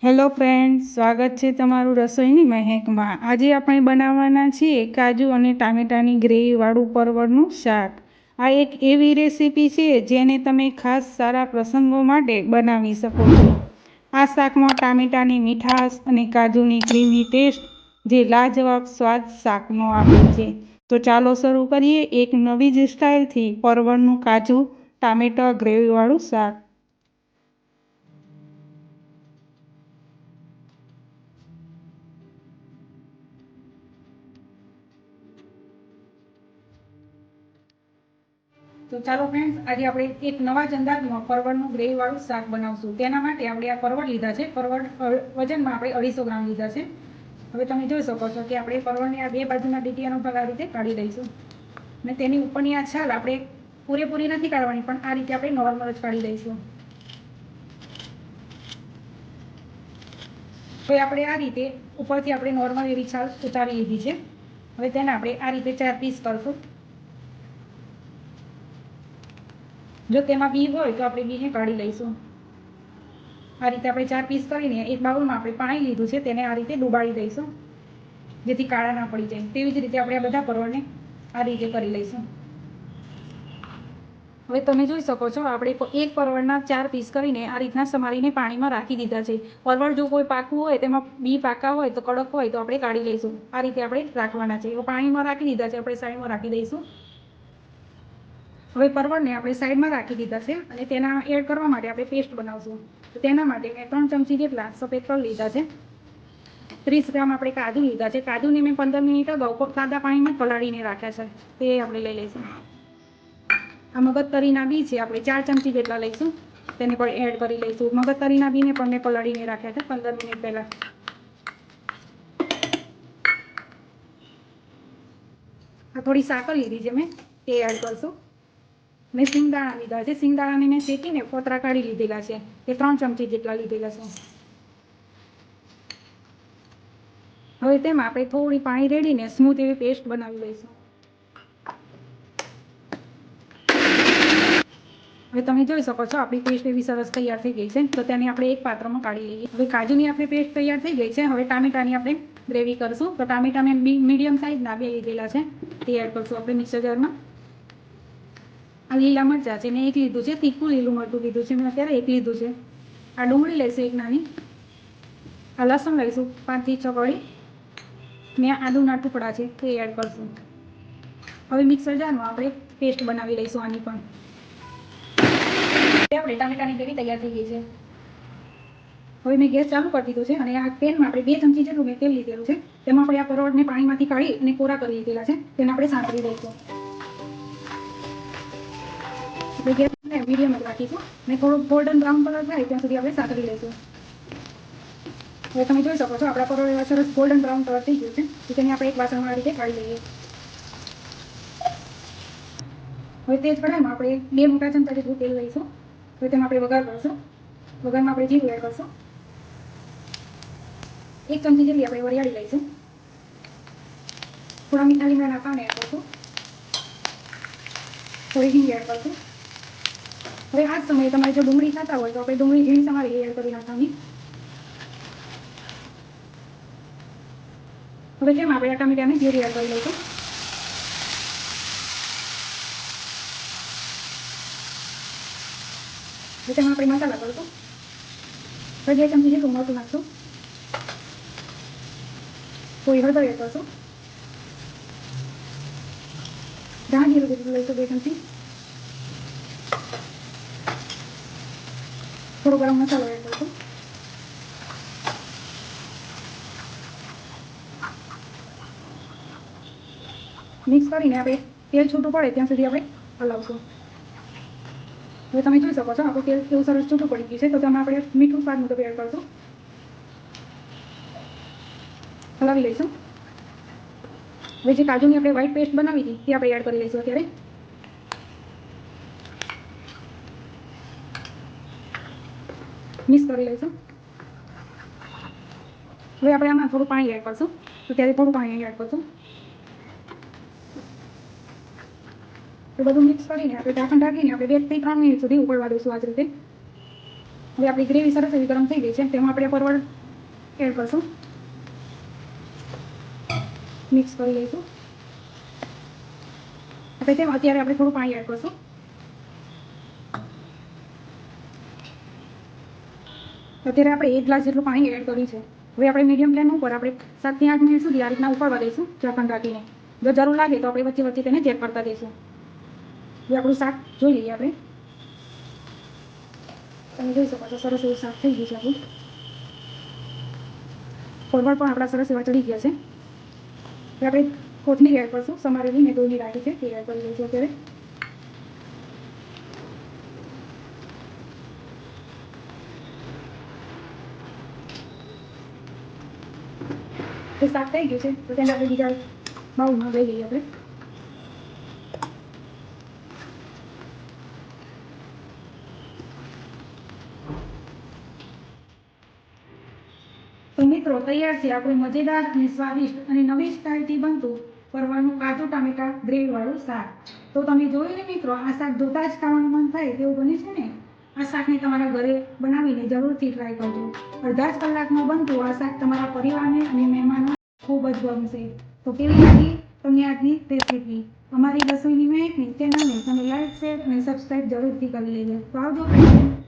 Hello friends, સ્વાગત છે તમારું રસોઈની મહેકમાં। આજે આપણે બનાવવાના છીએ કાજુ અને ટામેટાની ગ્રેવીવાળું પરવળનું શાક। આ એક એવી રેસીપી છે જેને તમે ખાસ સારા પ્રસંગો માટે બનાવી શકો છો। આ શાકમાં ટામેટાની મીઠાશ અને કાજુની ક્રીમી ટેસ્ટ જે લાજવાબ સ્વાદ શાકનો આપે છે। તો ચાલો શરૂ કરીએ એક નવી જ સ્ટાઇલથી પરવળનું કાજુ ટામેટા ગ્રેવીવાળું શાક। તો ચાલો ફ્રેન્ડ્સ, આજે આપણે એક નવા જ અંદાજમાં પરવળનું ગ્રેવીવાળું શાક બનાવશું। તેના માટે આપણે આ પરવળ લીધા છે। પરવળ વજનમાં આપણે 250 ગ્રામ લીધા છે। હવે તમે જોઈ શકો છો કે આપણે પરવળની આ બે બાજુના ડીટીયાનો ભાગ આ રીતે કાઢી લઈશું અને તેની ઉપરની આ છાલ આપણે પૂરેપૂરી નથી કાઢવાની, પણ આ રીતે આપણે નોર્મલ જ કાઢી લઈશું। હવે આપણે આ રીતે ઉપરથી આપણે નોર્મલ એવી છાલ ઉતારી લીધી છે। હવે તેને આપણે આ રીતે 4 પીસ કરશું। જો તેમાં બી હોય તો આપણે બીને કાઢી લઈશું। આ રીતે આપણે 4 પીસ કરીને એક બાઉલમાં આપણે પાણી લીધું છે, તેને આ રીતે ડુબાડી દઈશું જેથી કાળા ના પડી જાય। તેવી જ રીતે આપણે આ બધા પરવળને આ રીતે કરી લઈશું। હવે તમે જોઈ શકો છો આપણે એક પરવળના 4 પીસ કરીને આ રીતના સમારીને પાણીમાં રાખી દીધા છે। પરવળ જો કોઈ પાકું હોય, તેમાં બી પાકા હોય તો કડક હોય તો આપણે કાઢી લઈશું। આ રીતે આપણે રાખવાના છે। પાણીમાં રાખી દીધા છે, આપણે સાઈડમાં રાખી દઈશું। હવે પરવળને આપણે સાઈડમાં રાખી દીધા છે અને તેના એડ કરવા માટે આપણે પેસ્ટ બનાવશું। તો તેના માટે મેં 3 ચમચી જેટલા સફેદ તલ લીધા છે। 30 ગ્રામ આપણે કાજુ લીધા છે। કાજુને મેં 15 મિનિટ અગાઉ સાદા પાણીમાં પલાળીને રાખ્યા છે, તે આપણે લઈ લઈશું। આ મગજતરીના બી છે, આપણે 4 ચમચી જેટલા લઈશું, તેને પણ એડ કરી લઈશું। મગજતરીના બીને પણ મેં પલાળીને રાખ્યા છે 15 મિનિટ પહેલાં। આ થોડી સાકર લીધી છે મેં, તે એડ કરશું। મેં સિંગદાણા લીધા છે। સિંગદાણાને મેં શેકીને ફોતરા કાઢી લીધેલા છે, તે 3 ચમચી જેટલા લીધેલા છે। હવે તેમાં આપણે થોડી પાણી રેડીને સ્મૂથ એવી પેસ્ટ બનાવી લઈશું। હવે તમે જોઈ શકો છો આપણી પેસ્ટ એવી સરસ તૈયાર થઈ ગઈ છે। તો તેને આપણે એક પાત્રમાં કાઢી લઈએ। હવે કાજુની આપણી પેસ્ટ તૈયાર થઈ ગઈ છે। હવે ટામેટાની આપણે ગ્રેવી કરશું। તો ટામેટા મેં મીડિયમ સાઇઝના 2 લીધેલા છે, તે એડ કરશું આપણે મિક્સર જારમાં। આ લીલા મરચાં છે, મેં 1 લીધું છે। તીખું લીલું મરચું લીધું છે મેં, અત્યારે 1 લીધું છે। આ ડુંગળી લઈશું 1 નાની। આ લસણ લઈશું 5 થી 6 કળી। મેં આદુના ટુકડા છે, તે એડ કરશું। હવે મિક્સર જારમાં આપણે પેસ્ટ બનાવી લઈશું આની પણ। આપણે ટામેટાની ગ્રેવી તૈયાર થઈ ગઈ છે। હવે મેં ગેસ ચાલુ કરી દીધો છે અને આ પેનમાં આપણે 2 ચમચી જેટલું મેં તેલ લીધેલું છે। તેમાં આપણે આ પરવળને પાણીમાંથી કાઢી અને કોરા કરી લીધેલા છે, તેને આપણે સાંતળી દઈશું। આપણે ગેસને મીડિયમ જ રાખીશું અને થોડું ગોલ્ડન બ્રાઉન કલર થાય ત્યાં સુધી આપણે સાંતળી લઈશું। હવે તમે જોઈ શકો છો આપણા પરવળ એવા સરસ ગોલ્ડન બ્રાઉન કલર થઈ ગયું છે, તો તેને આપણે એક વાસણમાં આ રીતે કાઢી લઈએ। હવે તે જ કઢાઈમાં આપણે 2 મોટા ચમચા જેટલું તેલ લઈશું। હવે તેમાં આપણે વઘાર કરશું। વઘારમાં આપણે જીરું એડ કરશું। 1 ચમચી જેટલી આપણે વરિયાળી લઈશું। થોડા મીઠા લીમડાના પાન એડ કરશું। થોડી હિંગ એડ કરશું। હવે આ જ સમયે તમારે જો ડુંગળી ખાતા હોય તો આપણે ડુંગળી ઝીણી સમારી એડ કરી નાખવાની। હવે તેમાં આપણે આ ટામેટાની ગ્રેવી એડ કરી લઈશું। હવે તેમાં આપણે મસાલા કરશું। હવે 2 ચમચી જેટલું મરચું નાખશું। થોડી હળદર એડ કરશું। ધાણા જીરું જેટલું લઈશું 2 ચમચી। થોડો ગરમ મસાલો એડ કરશું। મિક્સ કરીને આપણે તેલ છૂટું પડે ત્યાં સુધી આપણે હલાવશું। હવે તમે જોઈ શકો છો આપણું તેલ કેવું સરસ છૂટું પડી ગયું છે। તો તેમાં આપણે મીઠું સ્વાદ મુજબ એડ કરશું। હલાવી લઈશું। હવે જે કાજુની આપણે વ્હાઈટ પેસ્ટ બનાવી હતી તે આપણે એડ કરી લઈશું અત્યારે। મિક્સ કરી લઈશું। હવે આપણે આમાં થોડું પાણી એડ કરશું। તો ત્યારે થોડું પાણી એડ કરશું। તો બધું મિક્સ કરીને આપણે ઢાંકણ ઢાંકીને આપણે 2 થી 3 મિનિટ સુધી ઉકળવા દઈશું આ જ રીતે। હવે આપણી ગ્રેવી સરસ એવી ગરમ થઈ ગઈ છે. તેમાં આપણે પરવળ એડ કરશું, મિક્સ કરી લઈશું. હવે તેમાં અત્યારે આપણે થોડું પાણી એડ કરશું. અત્યારે આપણે 1 ગ્લાસ જેટલું પાણી એડ કર્યું છે. હવે આપણે મીડિયમ ફ્લેમ ઉપર આપણે 7 થી 8 મિનિટ સુધી આ રીતના ઉકળવા દઈશું, ઢાંકણ રાખીને. જો જરૂર લાગે તો આપણે વચ્ચે વચ્ચે તેને ચેક કરતા દઈશું. હવે આપણું શાક જોઈ લઈએ આપણે. તમે જોઈ શકો છો સરસ એવું શાક થઈ ગયું છે આપણું. પરવળ પણ આપણા સરસ એવા ચડી ગયા છે. હવે આપણે કોથમીર એડ કરશું, સમારેલી મેં ધોઈને રાખી છે તે એડ કરી દઈશું અત્યારે. શાક થઈ ગયું છે તો તેને આપણે બીજા બાઉલમાં લઈ લઈએ આપણે. તો મિત્રો તૈયાર છે આપણું મજેદાર અને સ્વાદિષ્ટ અને નવી સ્ટાઇલથી બનતું પરવળનું કાચું ટામેટા ગ્રેવીવાળું શાક. તો તમે જોયું ને મિત્રો, આ શાક જોતા જ ખાવાનું મન થાય તેવું બને છે ને. આ શાકને તમારા ઘરે બનાવીને જરૂરથી ટ્રાય કરજો. અડધા જ કલાકમાં બનતું આ શાક તમારા પરિવારને અને મહેમાનો ખૂબ જ ગમશે. તો કેવી લાગી તમને આજની રેસીપી? અમારી રસોઈની મહેકની ચેનલને તમે લાઈક, શેર અને સબસ્ક્રાઈબ જરૂરથી કરી લેજો. તો આવજો ફ્રેન્ડ.